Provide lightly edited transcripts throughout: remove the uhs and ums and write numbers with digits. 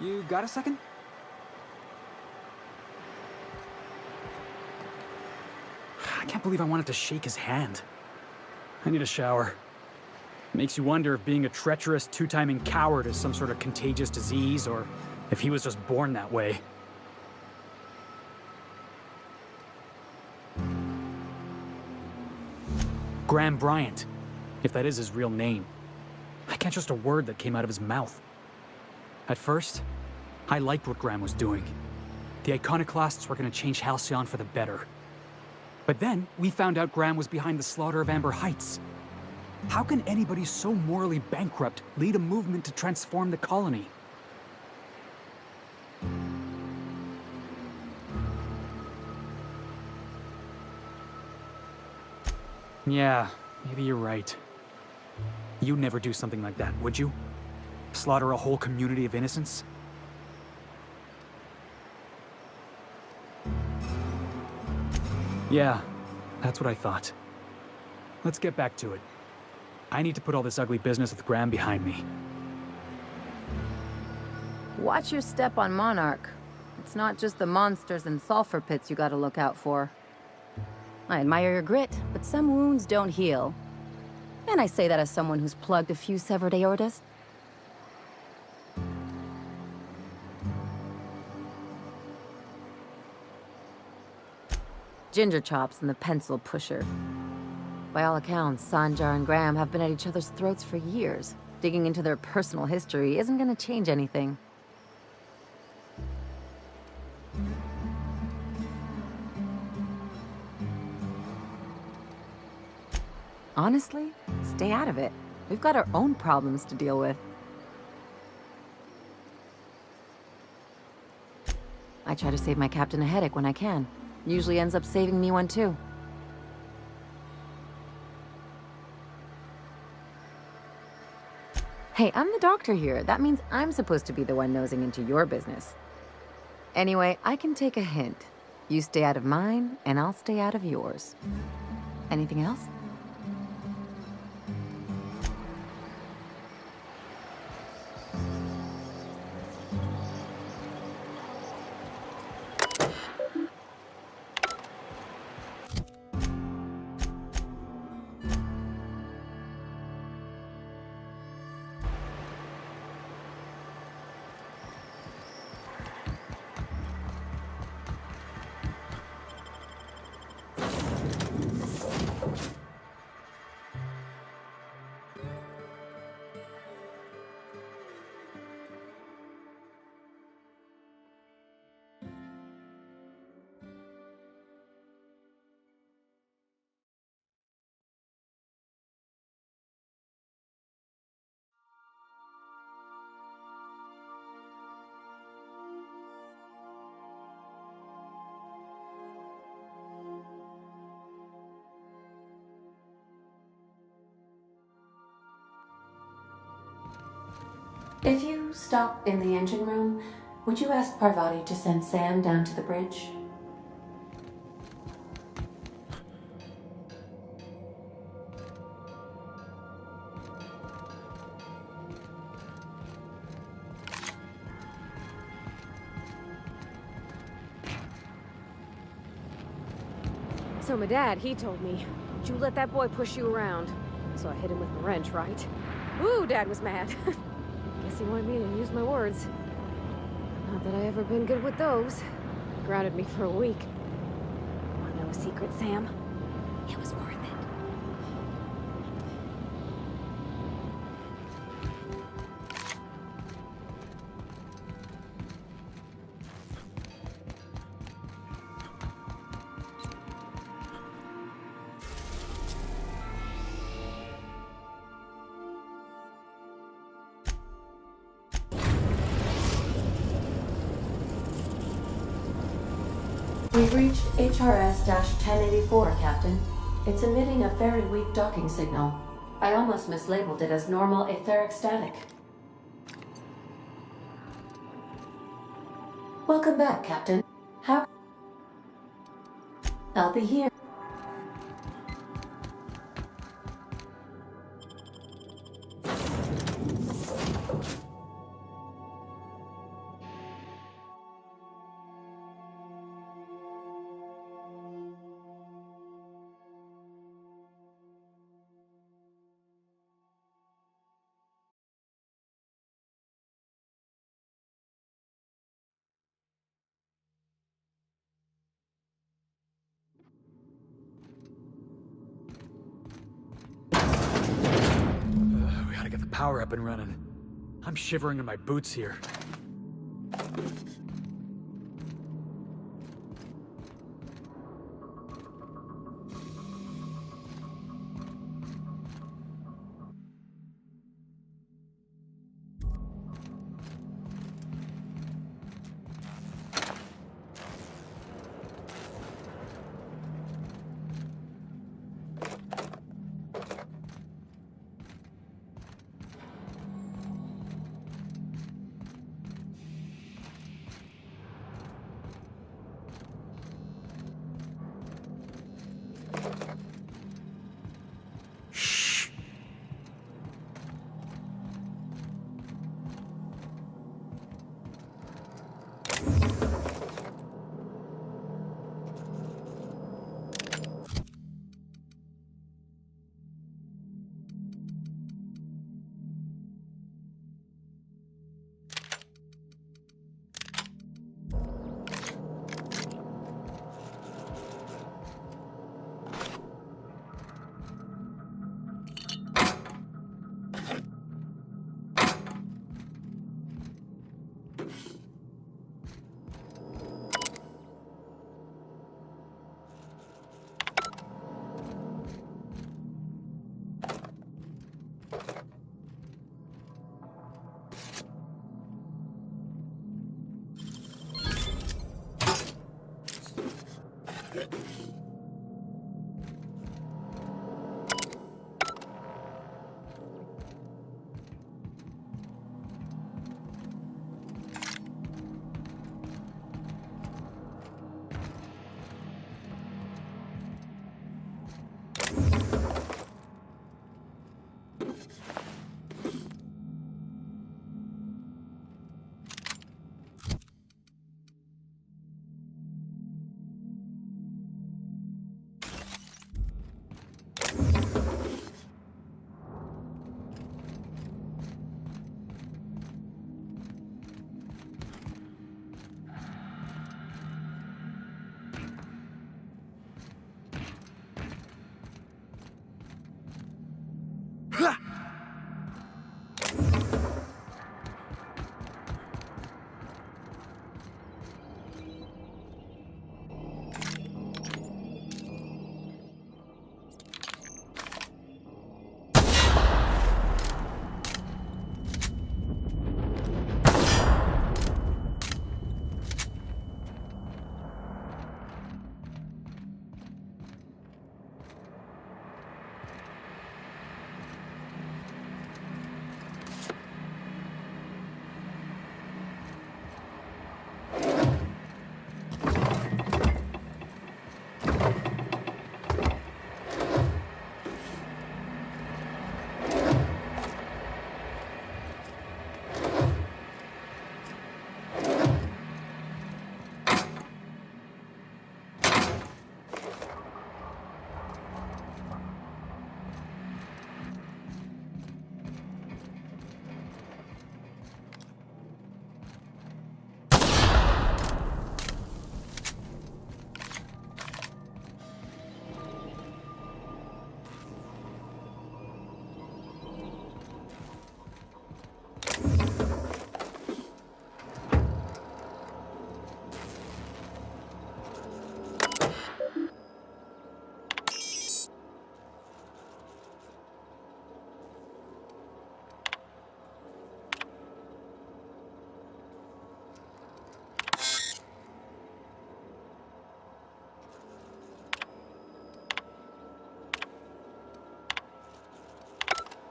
You got a second? I can't believe I wanted to shake his hand. I need a shower. Makes you wonder if being a treacherous, two-timing coward is some sort of contagious disease, or if he was just born that way. Graham Bryant, if that is his real name. I can't trust a word that came out of his mouth. At first, I liked what Graham was doing. The Iconoclasts were going to change Halcyon for the better. But then, we found out Graham was behind the slaughter of Amber Heights. How can anybody so morally bankrupt lead a movement to transform the colony? Yeah, maybe you're right. You'd never do something like that, would you? Slaughter a whole community of innocents? Yeah, that's what I thought. Let's get back to it. I need to put all this ugly business with Graham behind me. Watch your step on Monarch. It's not just the monsters and sulfur pits you gotta look out for. I admire your grit, but some wounds don't heal. And I say that as someone who's plugged a few severed aortas. Ginger Chops and the Pencil Pusher. By all accounts, Sanjar and Graham have been at each other's throats for years. Digging into their personal history isn't gonna change anything. Honestly, stay out of it. We've got our own problems to deal with. I try to save my captain a headache when I can. Usually ends up saving me one too. Hey, I'm the doctor here. That means I'm supposed to be the one nosing into your business. Anyway, I can take a hint. You stay out of mine, and I'll stay out of yours. Anything else? If you stop in the engine room, would you ask Parvati to send Sam down to the bridge? So my dad, he told me, don't you let that boy push you around. So I hit him with my wrench, right? Ooh, Dad was mad. Guess he wanted me to use my words. Not that I ever been good with those. He grounded me for a week. Wanna know a secret, Sam? It was worth it. We've reached HRS-1084, Captain. It's emitting a very weak docking signal. I almost mislabeled it as normal etheric static. Welcome back, Captain. How? I'll be here. power up and running. I'm shivering in my boots here.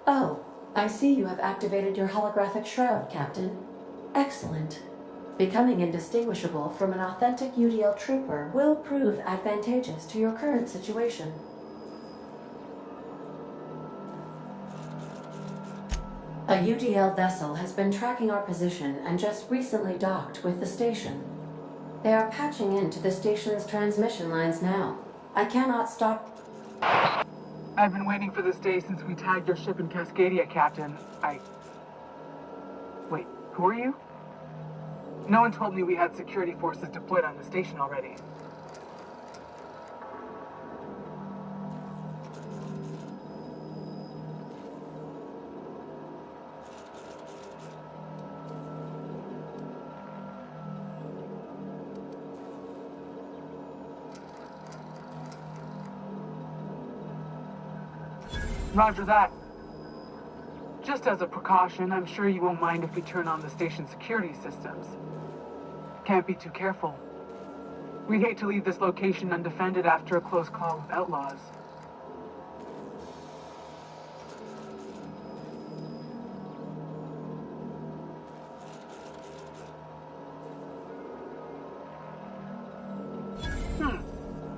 Oh, I see you have activated your holographic shroud, Captain. Excellent. Becoming indistinguishable from an authentic UDL trooper will prove advantageous to your current situation. A UDL vessel has been tracking our position and just recently docked with the station. They are patching into the station's transmission lines now. I cannot stop... I've been waiting for this day since we tagged your ship in Cascadia, Captain. Wait, who are you? No one told me we had security forces deployed on the station already. Roger that. Just as a precaution, I'm sure you won't mind if we turn on the station's security systems. Can't be too careful. We'd hate to leave this location undefended after a close call with outlaws.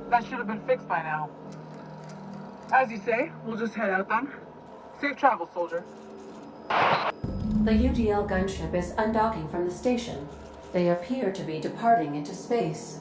That should have been fixed by now. As you say, we'll just head out then. Safe travel, soldier. The UDL gunship is undocking from the station. They appear to be departing into space.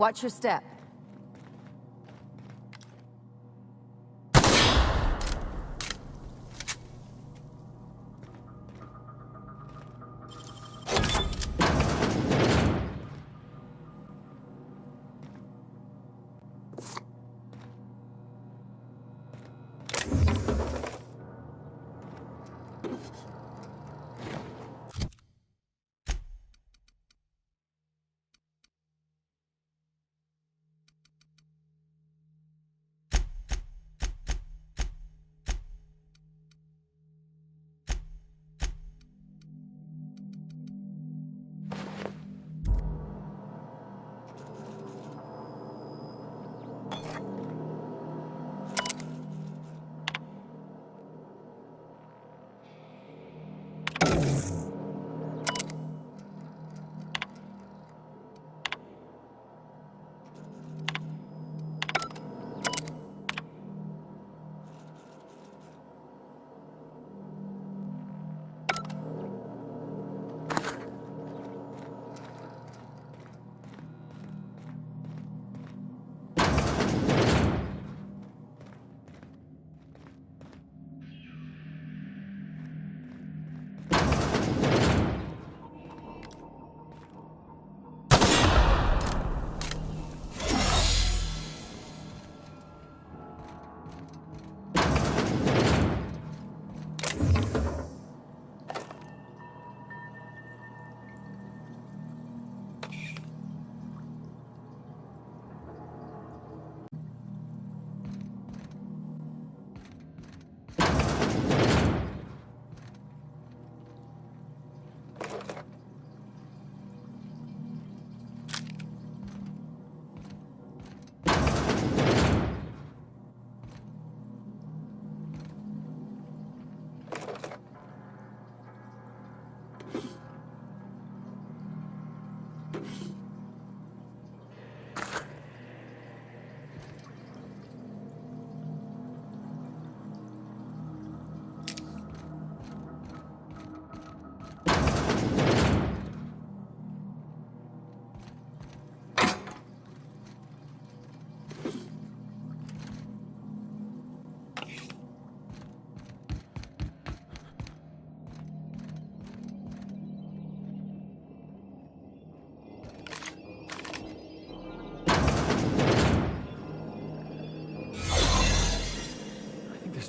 Watch your step.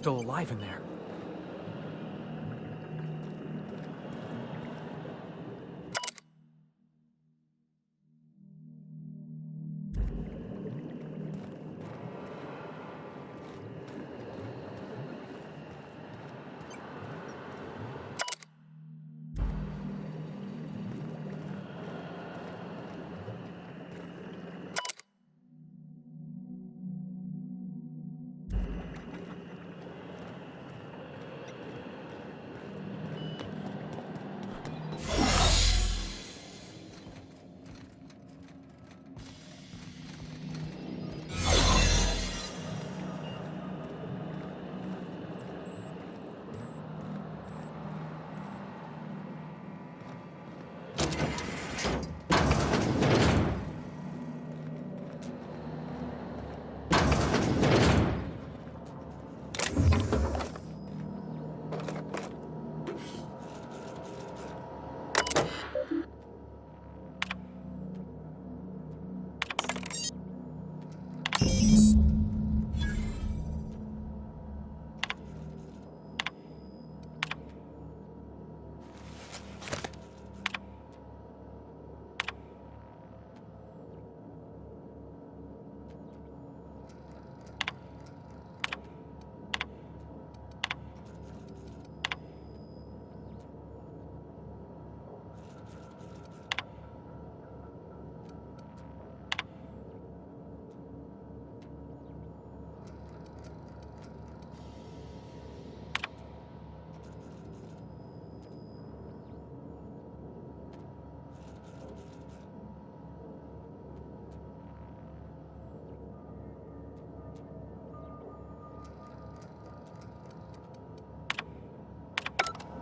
still alive in there.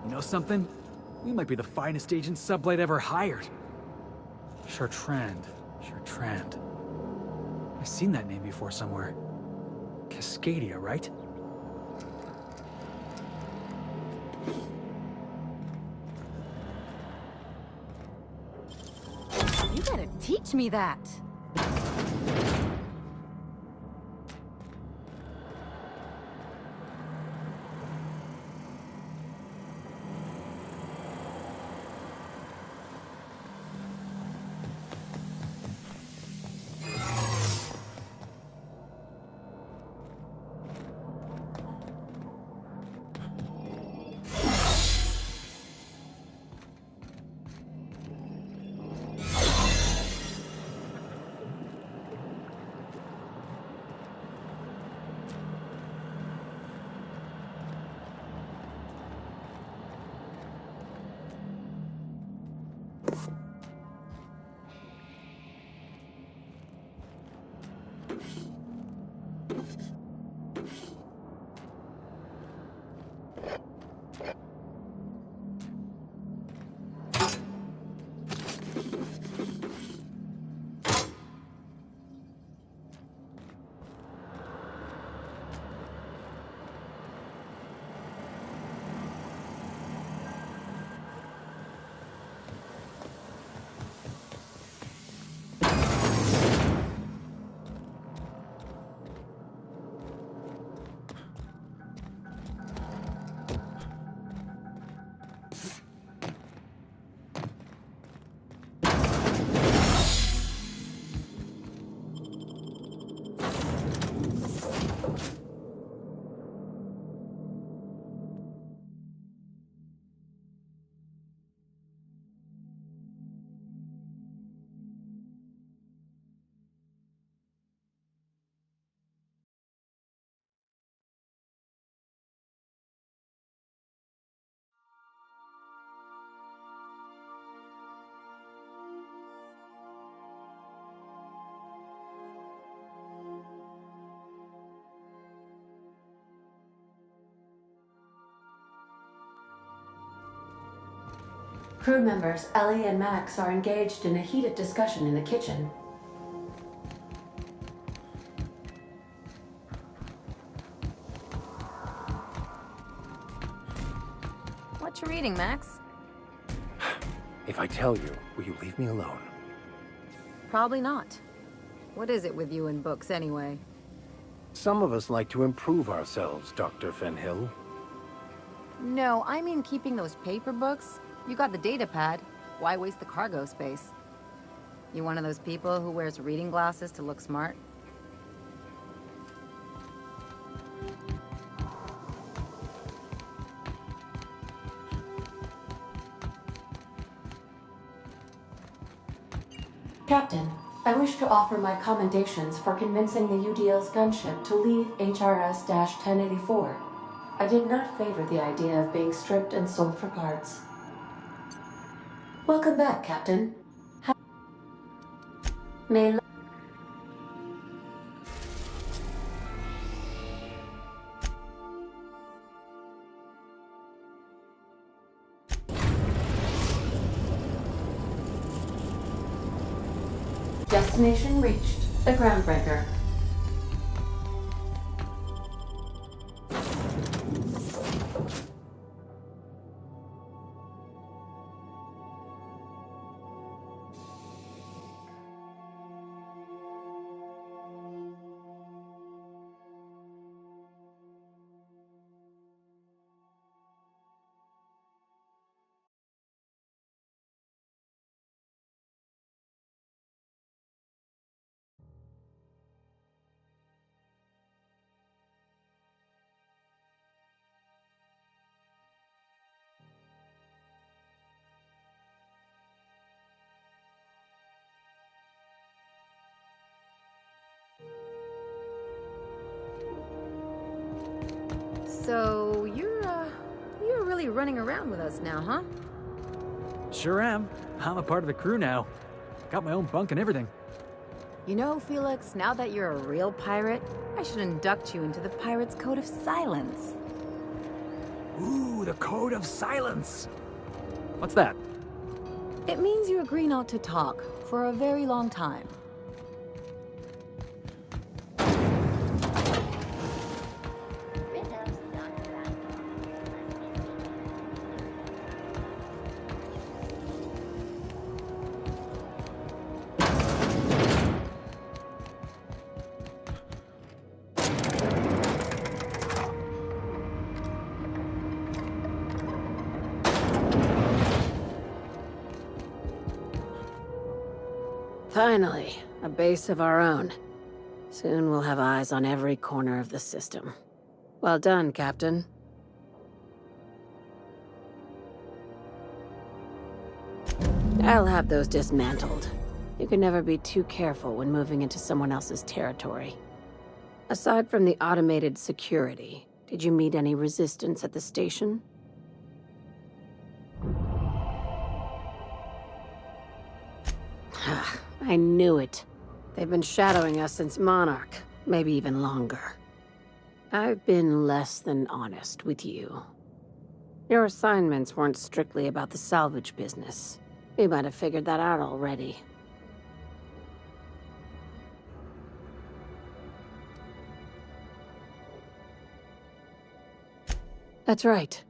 You know something? We might be the finest agent Sublight ever hired. Chartrand. I've seen that name before somewhere. Cascadia, right? You gotta teach me that. Crew members Ellie and Max are engaged in a heated discussion in the kitchen. What you reading, Max? If I tell you, will you leave me alone? Probably not. What is it with you and books, anyway? Some of us like to improve ourselves, Dr. Fenhill. No, I mean keeping those paper books. You got the data pad. Why waste the cargo space? You one of those people who wears reading glasses to look smart? Captain, I wish to offer my commendations for convincing the UDL's gunship to leave HRS-1084. I did not favor the idea of being stripped and sold for parts. Welcome back, Captain. May Destination reached. The groundbreaker. So, you're really running around with us now, huh? Sure am. I'm a part of the crew now. Got my own bunk and everything. You know, Felix, now that you're a real pirate, I should induct you into the Pirate's Code of Silence. Ooh, the Code of Silence! What's that? It means you agree not to talk for a very long time. Finally, a base of our own. Soon we'll have eyes on every corner of the system. Well done, Captain. I'll have those dismantled. You can never be too careful when moving into someone else's territory. Aside from the automated security, did you meet any resistance at the station? I knew it. They've been shadowing us since Monarch, maybe even longer. I've been less than honest with you. Your assignments weren't strictly about the salvage business. You might have figured that out already. That's right.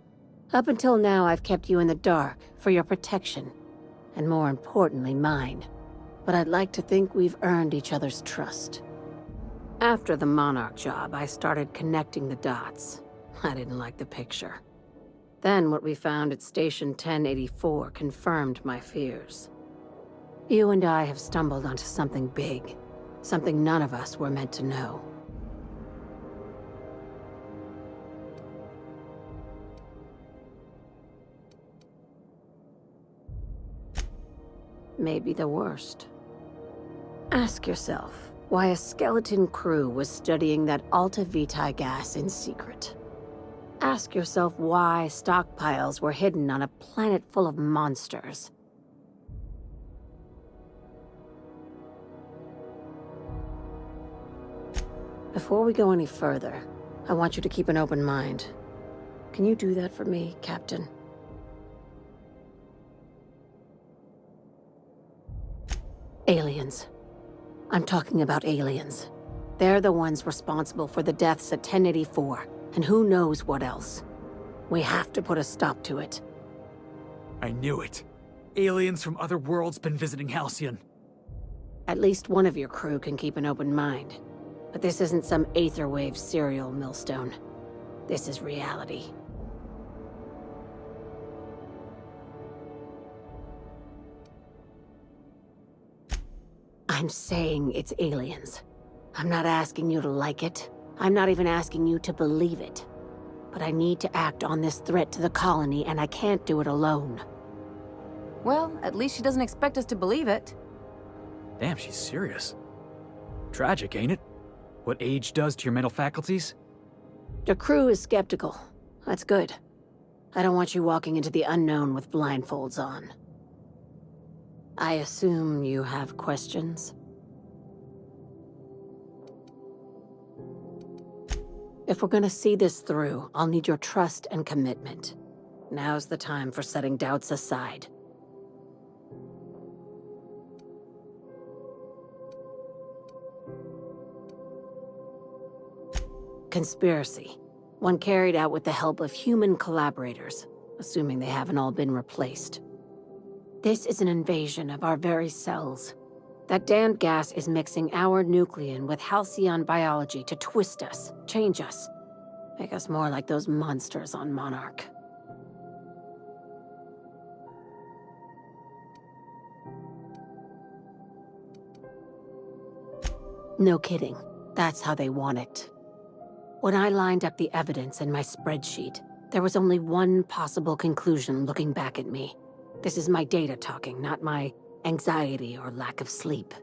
Up until now, I've kept you in the dark for your protection, and more importantly, mine. But I'd like to think we've earned each other's trust. After the Monarch job, I started connecting the dots. I didn't like the picture. Then what we found at Station 1084 confirmed my fears. You and I have stumbled onto something big, something none of us were meant to know. Maybe the worst. Ask yourself why a skeleton crew was studying that Alta Vitae gas in secret. Ask yourself why stockpiles were hidden on a planet full of monsters. Before we go any further, I want you to keep an open mind. Can you do that for me, Captain? Aliens. I'm talking about aliens. They're the ones responsible for the deaths at 1084, and who knows what else. We have to put a stop to it. I knew it. Aliens from other worlds been visiting Halcyon. At least one of your crew can keep an open mind. But this isn't some aetherwave serial millstone. This is reality. I'm saying it's aliens. I'm not asking you to like it. I'm not even asking you to believe it. But I need to act on this threat to the colony, and I can't do it alone. Well, at least she doesn't expect us to believe it. Damn, she's serious. Tragic, ain't it? What age does to your mental faculties? The crew is skeptical. That's good. I don't want you walking into the unknown with blindfolds on. I assume you have questions? If we're gonna see this through, I'll need your trust and commitment. Now's the time for setting doubts aside. Conspiracy. One carried out with the help of human collaborators, assuming they haven't all been replaced. This is an invasion of our very cells. That damned gas is mixing our nucleon with halcyon biology to twist us, change us, make us more like those monsters on Monarch. No kidding. That's how they want it. When I lined up the evidence in my spreadsheet, there was only one possible conclusion looking back at me. This is my data talking, not my anxiety or lack of sleep.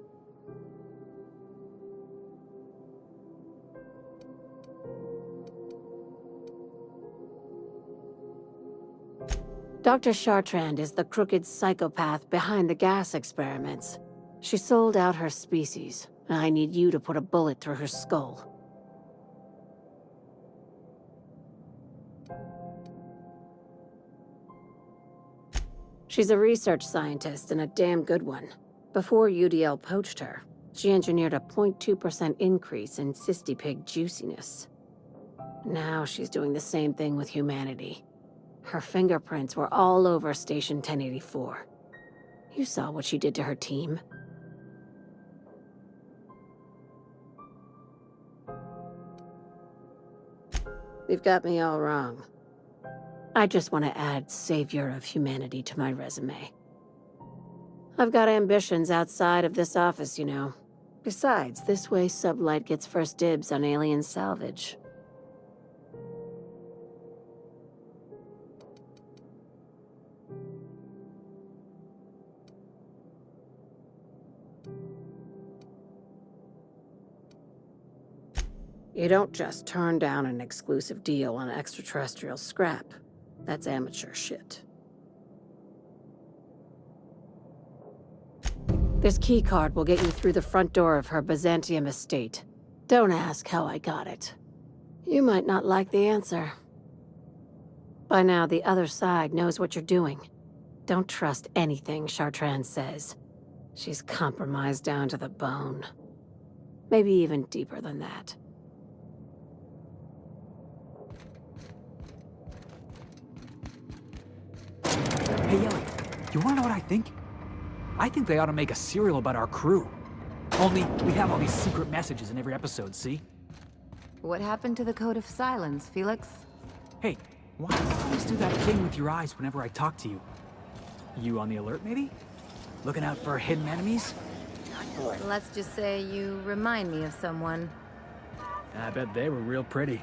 Dr. Chartrand is the crooked psychopath behind the gas experiments. She sold out her species, and I need you to put a bullet through her skull. She's a research scientist and a damn good one. Before UDL poached her, she engineered a 0.2% increase in cystipig juiciness. Now she's doing the same thing with humanity. Her fingerprints were all over Station 1084. You saw what she did to her team. You've got me all wrong. I just want to add Savior of Humanity to my resume. I've got ambitions outside of this office, you know. Besides, this way Sublight gets first dibs on alien salvage. You don't just turn down an exclusive deal on extraterrestrial scrap. That's amateur shit. This keycard will get you through the front door of her Byzantium estate. Don't ask how I got it. You might not like the answer. By now, the other side knows what you're doing. Don't trust anything Chartrand says. She's compromised down to the bone. Maybe even deeper than that. Hey, Ellie, you wanna know what I think? I think they ought to make a serial about our crew. Only, we have all these secret messages in every episode, see? What happened to the Code of Silence, Felix? Hey, why do you always do that thing with your eyes whenever I talk to you? You on the alert, maybe? Looking out for hidden enemies? Let's just say you remind me of someone. I bet they were real pretty.